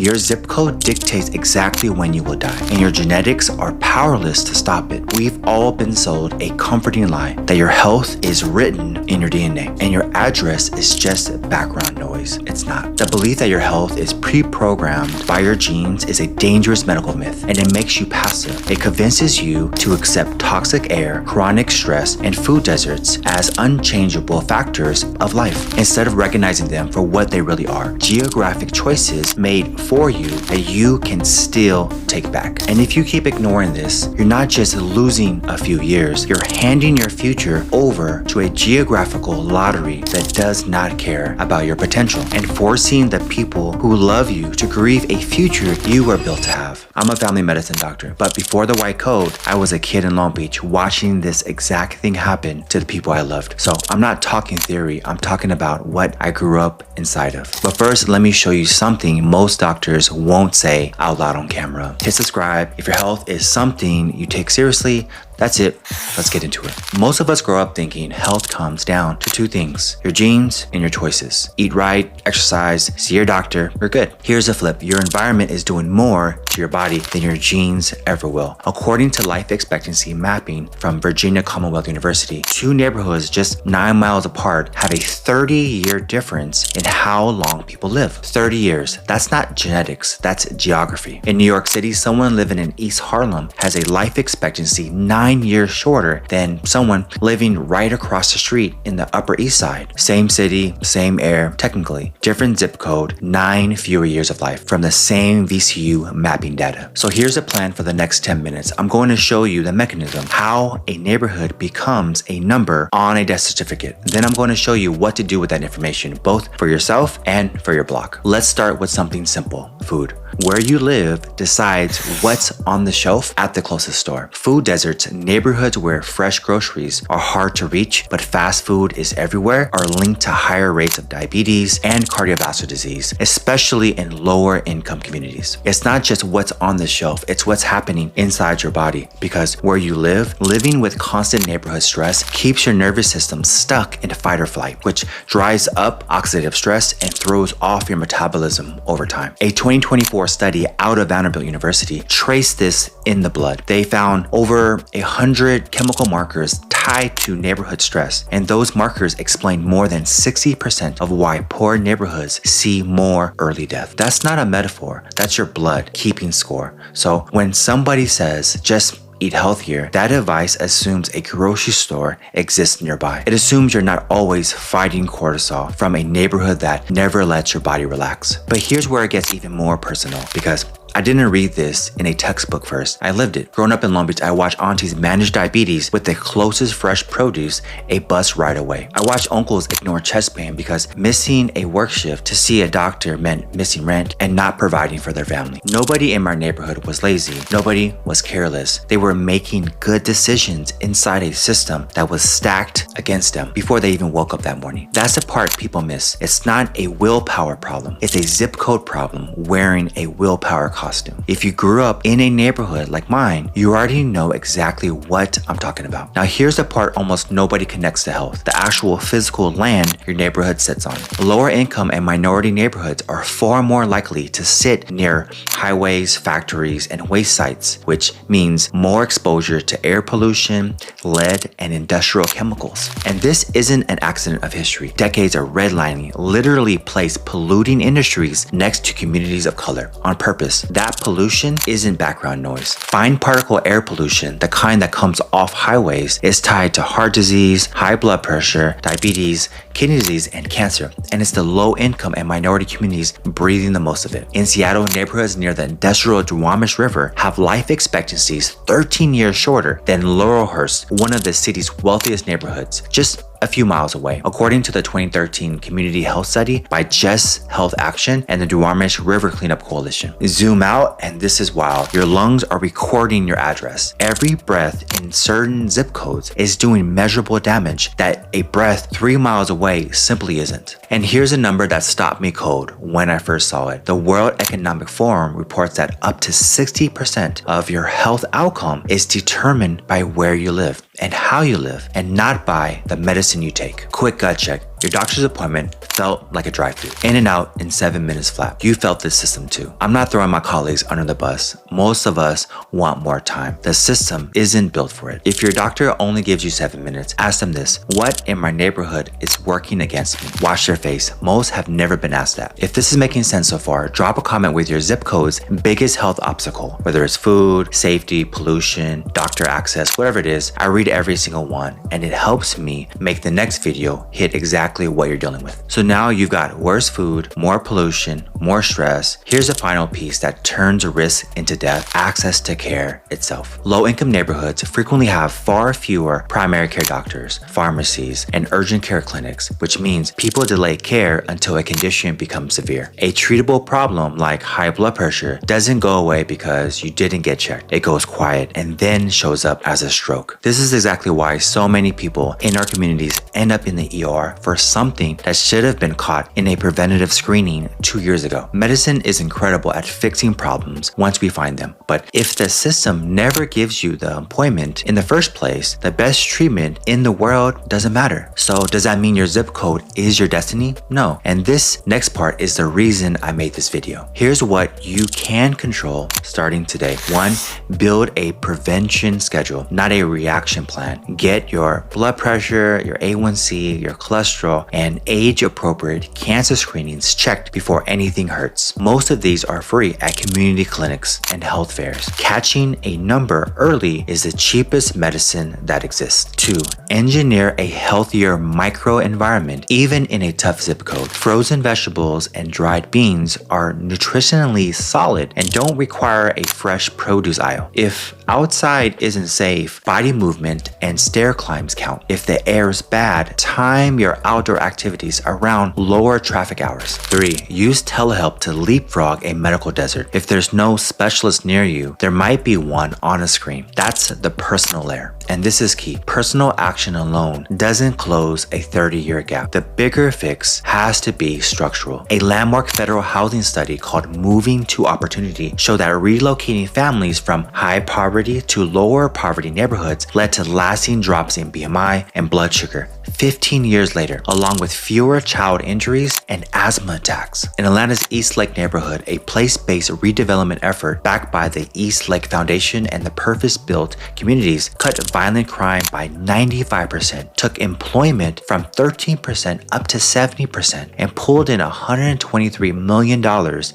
Your zip code dictates exactly when you will die, and your genetics are powerless to stop it. We've all been sold a comforting lie that your health is written in your DNA, and your address is just background noise. It's not. The belief that your health is pre-programmed by your genes is a dangerous medical myth, and it makes you passive. It convinces you to accept toxic air, chronic stress, and food deserts as unchangeable factors of life, instead of recognizing them for what they really are. Geographic choices made for you that you can still take back. And if you keep ignoring this, you're not just losing a few years, you're handing your future over to a geographical lottery that does not care about your potential and forcing the people who love you to grieve a future you were built to have. I'm a family medicine doctor, but before the white coat, I was a kid in Long Beach watching this exact thing happen to the people I loved. So I'm not talking theory, I'm talking about what I grew up inside of. But first, let me show you something most doctors won't say out loud on camera. Hit subscribe. If your health is something you take seriously, that's it. Let's get into it. Most of us grow up thinking health comes down to two things: your genes and your choices. Eat right, exercise, see your doctor, you're good. Here's the flip. Your environment is doing more to your body than your genes ever will. According to life expectancy mapping from Virginia Commonwealth University, two neighborhoods just 9 miles apart have a 30-year difference in how long people live. 30 years. That's not genetics, that's geography. In New York City, someone living in East Harlem has a life expectancy 9 years shorter than someone living right across the street in the Upper East Side. Same city, same air, technically. Different zip code, 9 fewer years of life from the same VCU mapping data. So here's a plan for the next 10 minutes. I'm going to show you the mechanism, how a neighborhood becomes a number on a death certificate. Then I'm going to show you what to do with that information, both for yourself and for your block. Let's start with something simple: food. Where you live decides what's on the shelf at the closest store. Food deserts, neighborhoods where fresh groceries are hard to reach but fast food is everywhere, are linked to higher rates of diabetes and cardiovascular disease, especially in lower income communities. It's not just what's on the shelf, it's what's happening inside your body, because where you live, living with constant neighborhood stress keeps your nervous system stuck in fight or flight, which drives up oxidative stress and throws off your metabolism over time. A 2024 study out of Vanderbilt University traced this in the blood. They found over 100 chemical markers tied to neighborhood stress, and those markers explain more than 60% of why poor neighborhoods see more early death. That's not a metaphor, that's your blood keeping score. So when somebody says just eat healthier, that advice assumes a grocery store exists nearby. It assumes you're not always fighting cortisol from a neighborhood that never lets your body relax. But here's where it gets even more personal, because I didn't read this in a textbook first. I lived it. Growing up in Long Beach, I watched aunties manage diabetes with the closest fresh produce a bus ride away. I watched uncles ignore chest pain because missing a work shift to see a doctor meant missing rent and not providing for their family. Nobody in my neighborhood was lazy. Nobody was careless. They were making good decisions inside a system that was stacked against them before they even woke up that morning. That's the part people miss. It's not a willpower problem. It's a zip code problem wearing a willpower costume. If you grew up in a neighborhood like mine, you already know exactly what I'm talking about. Now here's the part almost nobody connects to health: the actual physical land your neighborhood sits on. Lower income and minority neighborhoods are far more likely to sit near highways, factories, and waste sites, which means more exposure to air pollution, lead, and industrial chemicals. And this isn't an accident of history. Decades of redlining literally placed polluting industries next to communities of color on purpose. That pollution isn't background noise. Fine particle air pollution, the kind that comes off highways, is tied to heart disease, high blood pressure, diabetes, kidney disease, and cancer. And it's the low income and minority communities breathing the most of it. In Seattle, neighborhoods near the industrial Duwamish River have life expectancies 13 years shorter than Laurelhurst, one of the city's wealthiest neighborhoods, just a few miles away, according to the 2013 Community Health Study by Just Health Action and the Duwamish River Cleanup Coalition. Zoom out, and this is wild. Your lungs are recording your address. Every breath in certain zip codes is doing measurable damage that a breath 3 miles away simply isn't. And here's a number that stopped me cold when I first saw it. The World Economic Forum reports that up to 60% of your health outcome is determined by where you live and how you live, and not by the medicine you take. Quick gut check. Your doctor's appointment felt like a drive-thru, in and out in 7 minutes flat. You felt this system too. I'm not throwing my colleagues under the bus. Most of us want more time. The system isn't built for it. If your doctor only gives you 7 minutes, ask them this: what in my neighborhood is working against me? Wash their face. Most have never been asked that. If this is making sense so far, drop a comment with your zip code's biggest health obstacle, whether it's food, safety, pollution, doctor access, whatever it is. I read every single one, and it helps me make the next video hit exactly what you're dealing with. So now you've got worse food, more pollution, more stress. Here's a final piece that turns risk into death: access to care itself. Low-income neighborhoods frequently have far fewer primary care doctors, pharmacies, and urgent care clinics, which means people delay care until a condition becomes severe. A treatable problem like high blood pressure doesn't go away because you didn't get checked. It goes quiet and then shows up as a stroke. This is exactly why so many people in our communities end up in the ER for something that should have been caught in a preventative screening 2 years ago. Medicine is incredible at fixing problems once we find them, but if the system never gives you the appointment in the first place, the best treatment in the world doesn't matter. So does that mean your zip code is your destiny? No. And this next part is the reason I made this video. Here's what you can control starting today. 1. Build a prevention schedule, not a reaction plan. Get your blood pressure, your A1C, your cholesterol, and age-appropriate cancer screenings checked before anything hurts. Most of these are free at community clinics and health fairs. Catching a number early is the cheapest medicine that exists. 2. Engineer a healthier microenvironment even in a tough zip code. Frozen vegetables and dried beans are nutritionally solid and don't require a fresh produce aisle. If outside isn't safe, body movement and stair climbs count. If the air is bad, time your outdoor activities around lower traffic hours. 3. Use telehealth to leapfrog a medical desert. If there's no specialist near you, there might be one on a screen. That's the personal layer. And this is key. Personal action alone doesn't close a 30-year gap. The bigger fix has to be structural. A landmark federal housing study called Moving to Opportunity showed that relocating families from high poverty to lower poverty neighborhoods led to lasting drops in BMI and blood sugar 15 years later, along with fewer child injuries and asthma attacks. In Atlanta's East Lake neighborhood, a place-based redevelopment effort backed by the East Lake Foundation and the purpose-built communities cut violent crime by 95%, took employment from 13% up to 70%, and pulled in $123 million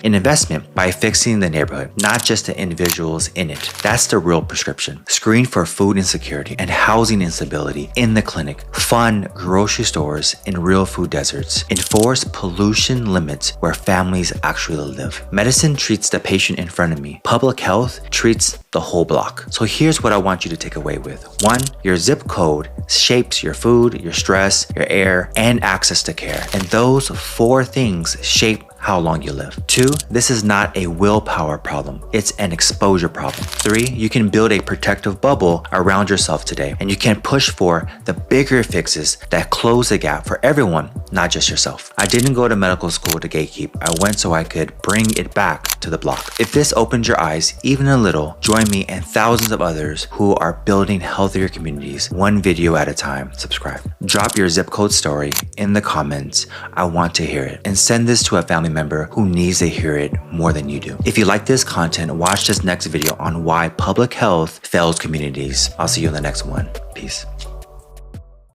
in investment by fixing the neighborhood, not just the individuals in it. That's the real prescription. Screen for food insecurity and housing instability in the clinic. Fund grocery stores in real food deserts. Enforce pollution limits where families actually live. Medicine treats the patient in front of me. Public health treats the whole block. So here's what I want you to take away with. 1. Your zip code shapes your food, your stress, your air, and access to care. And those 4 things shape how long you live. 2, this is not a willpower problem. It's an exposure problem. 3, you can build a protective bubble around yourself today, and you can push for the bigger fixes that close the gap for everyone, not just yourself. I didn't go to medical school to gatekeep. I went so I could bring it back to the block. If this opens your eyes even a little, join me and thousands of others who are building healthier communities, one video at a time. Subscribe. Drop your zip code story in the comments. I want to hear it. And send this to a family member who needs to hear it more than you do. If you like this content, watch this next video on why public health fails communities. I'll see you in the next one. Peace.